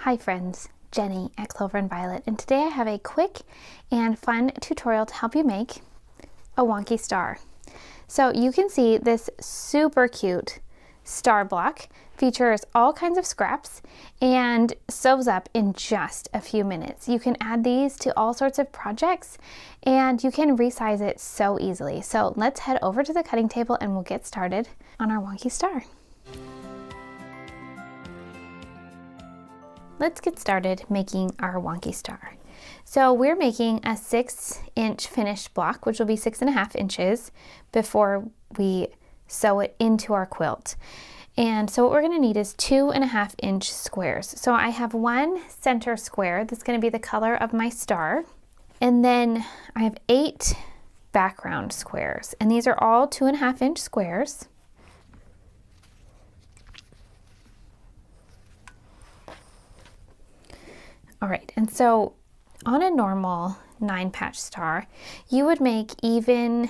Hi friends, Jenny at Clover and Violet, and today I have a quick and fun tutorial to help you make a wonky star. So you can see this super cute star block features all kinds of scraps and sews up in just a few minutes. You can add these to all sorts of projects and you can resize it so easily. So let's head over to the cutting table and we'll get started on our wonky star. Let's get started making our wonky star. So we're making a 6-inch finished block, which will be 6.5 inches before we sew it into our quilt. And so what we're gonna need is 2.5-inch squares. So I have one center square that's gonna be the color of my star. And then I have 8 background squares. And these are all 2.5-inch squares. All right, and so on a normal 9-patch star, you would make even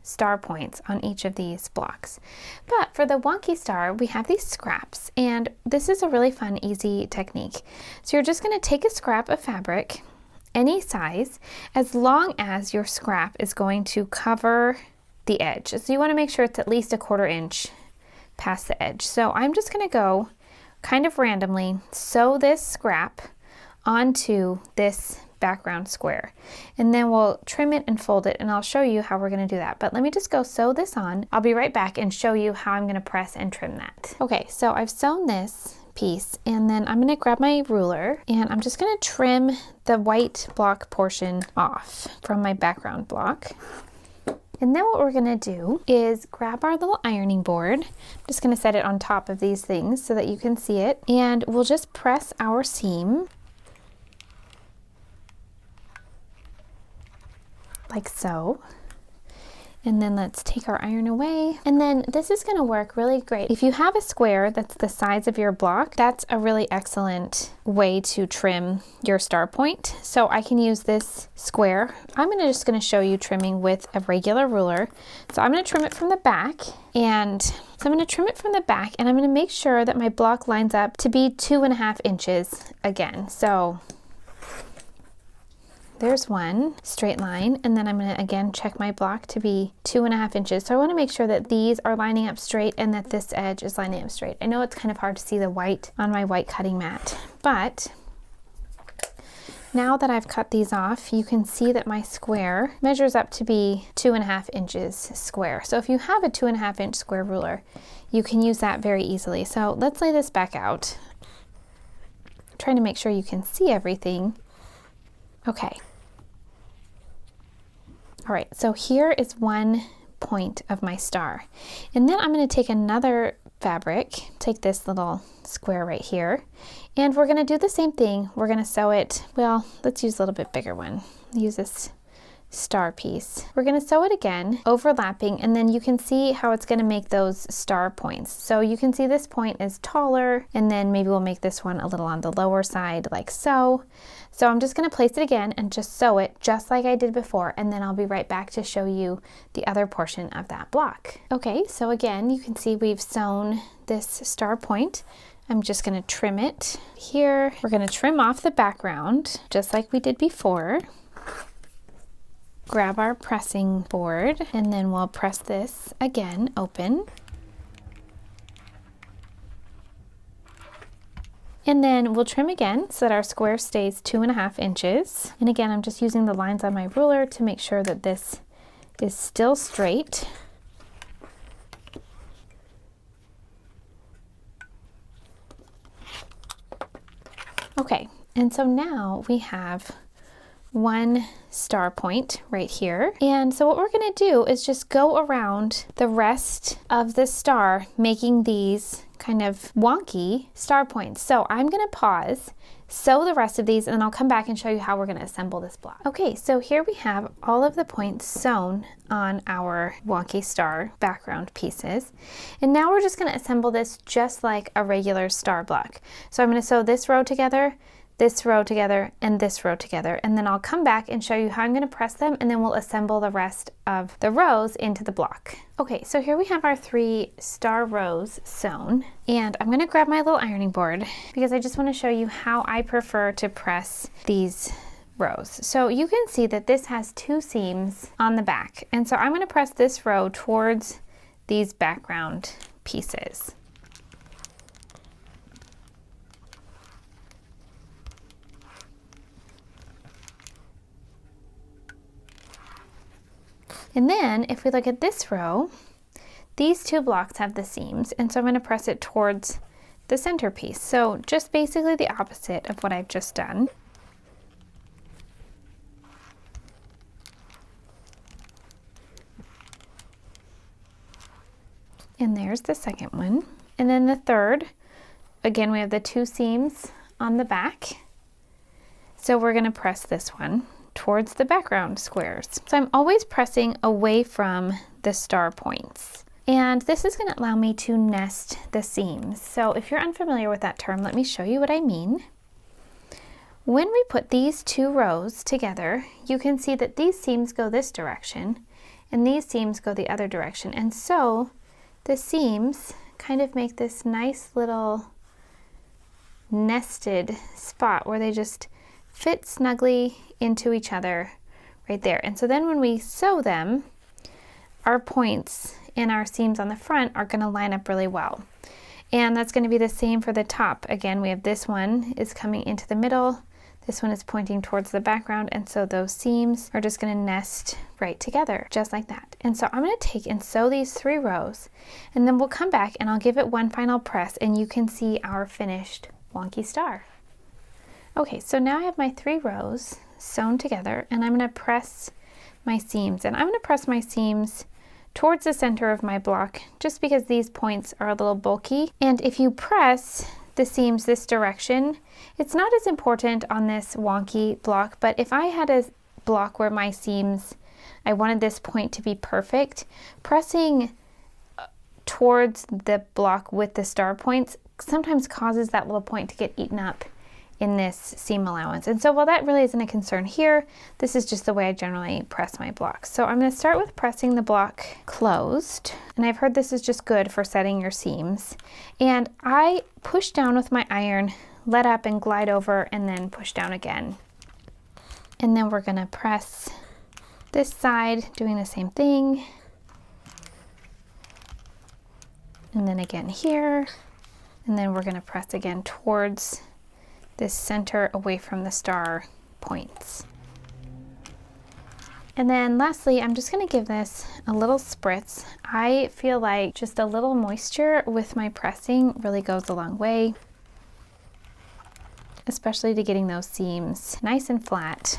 star points on each of these blocks. But for the wonky star, we have these scraps, and this is a really fun, easy technique. So you're just gonna take a scrap of fabric, any size, as long as your scrap is going to cover the edge. So you wanna make sure it's at least 1/4 inch past the edge. So I'm just gonna go kind of randomly sew this scrap onto this background square, and then we'll trim it and fold it, and I'll show you how we're going to do that. But let me just go sew this on. I'll be right back and show you how I'm going to press and trim that. Okay, so I've sewn this piece, and then I'm going to grab my ruler and I'm just going to trim the white block portion off from my background block. And then what we're gonna do is grab our little ironing board. I'm just gonna set it on top of these things so that you can see it, and we'll just press our seam like so. And then let's take our iron away. And then this is gonna work really great. If you have a square that's the size of your block, that's a really excellent way to trim your star point. So I can use this square. I'm just gonna show you trimming with a regular ruler. So I'm gonna trim it from the back, and so I'm gonna trim it from the back, and I'm gonna make sure that my block lines up to be 2.5 inches again. So there's one straight line, and then I'm gonna again check my block to be 2.5 inches. So I wanna make sure that these are lining up straight and that this edge is lining up straight. I know it's kind of hard to see the white on my white cutting mat, but now that I've cut these off, you can see that my square measures up to be 2.5 inches square. So if you have a 2.5-inch square ruler, you can use that very easily. So let's lay this back out. I'm trying to make sure you can see everything. Okay. All right, so here is one point of my star. And then I'm gonna take another fabric, take this little square right here, and we're gonna do the same thing. We're gonna sew it, well, let's use a little bit bigger one. Use this star piece. We're gonna sew it again, overlapping, and then you can see how it's gonna make those star points. So you can see this point is taller, and then maybe we'll make this one a little on the lower side, like so. So I'm just gonna place it again and just sew it just like I did before, and then I'll be right back to show you the other portion of that block. Okay, so again, you can see we've sewn this star point. I'm just gonna trim it here. We're gonna trim off the background, just like we did before. Grab our pressing board, and then we'll press this again open. And then we'll trim again so that our square stays 2.5 inches. And again, I'm just using the lines on my ruler to make sure that this is still straight. Okay, and so now we have one star point right here. And so what we're gonna do is just go around the rest of the star, making these kind of wonky star points. So I'm gonna pause, sew the rest of these, and then I'll come back and show you how we're gonna assemble this block. Okay, so here we have all of the points sewn on our wonky star background pieces. And now we're just gonna assemble this just like a regular star block. So I'm gonna sew this row together, this row together and this row together, and then I'll come back and show you how I'm going to press them, and then we'll assemble the rest of the rows into the block. Okay, so here we have our 3 star rows sewn, and I'm going to grab my little ironing board because I just want to show you how I prefer to press these rows. So you can see that this has 2 seams on the back, and so I'm going to press this row towards these background pieces. And then if we look at this row, these 2 blocks have the seams, and so I'm going to press it towards the centerpiece. So just basically the opposite of what I've just done. And there's the second one. And then the third, again, we have the 2 seams on the back. So we're going to press this one towards the background squares. So I'm always pressing away from the star points. And this is going to allow me to nest the seams. So if you're unfamiliar with that term, let me show you what I mean. When we put these 2 rows together, you can see that these seams go this direction and these seams go the other direction. And so the seams kind of make this nice little nested spot where they just fit snugly into each other right there. And so then when we sew them, our points and our seams on the front are going to line up really well. And that's going to be the same for the top. Again, we have this one is coming into the middle, this one is pointing towards the background, and so those seams are just going to nest right together, just like that. And so I'm going to take and sew these 3 rows, and then we'll come back and I'll give it one final press, and you can see our finished wonky star. Okay, so now I have my 3 rows sewn together, and I'm going to press my seams, and I'm going to press my seams towards the center of my block just because these points are a little bulky. And if you press the seams this direction, it's not as important on this wonky block, but if I had a block where my seams, I wanted this point to be perfect, pressing towards the block with the star points sometimes causes that little point to get eaten up in this seam allowance. And so while that really isn't a concern here, this is just the way I generally press my blocks. So I'm going to start with pressing the block closed, and I've heard this is just good for setting your seams. And I push down with my iron, let up and glide over, and then push down again. And then we're going to press this side, doing the same thing. And then again here. And then we're going to press again towards this center away from the star points. And then lastly, I'm just going to give this a little spritz. I feel like just a little moisture with my pressing really goes a long way, especially to getting those seams nice and flat.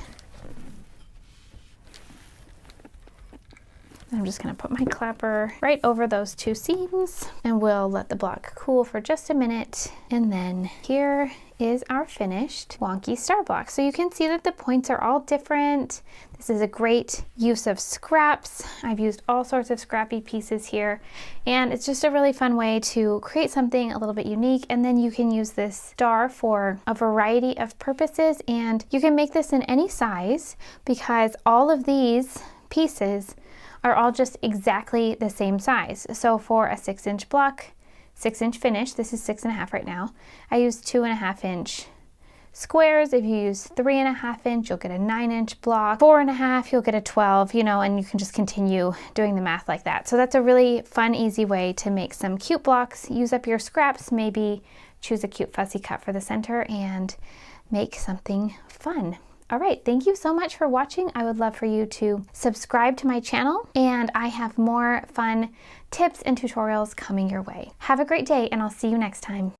I'm just going to put my clapper right over those 2 seams, and we'll let the block cool for just a minute. And then here is our finished wonky star block. So you can see that the points are all different. This is a great use of scraps. I've used all sorts of scrappy pieces here, and it's just a really fun way to create something a little bit unique. And then you can use this star for a variety of purposes, and you can make this in any size because all of these pieces are all just exactly the same size. So for a 6-inch block, 6-inch finish, this is 6.5 right now, I use 2.5-inch squares. If you use 3.5-inch, you'll get a 9-inch block. 4.5, you'll get a 12, you know, and you can just continue doing the math like that. So that's a really fun, easy way to make some cute blocks. Use up your scraps, maybe choose a cute fussy cut for the center and make something fun. All right, thank you so much for watching. I would love for you to subscribe to my channel, and I have more fun tips and tutorials coming your way. Have a great day, and I'll see you next time.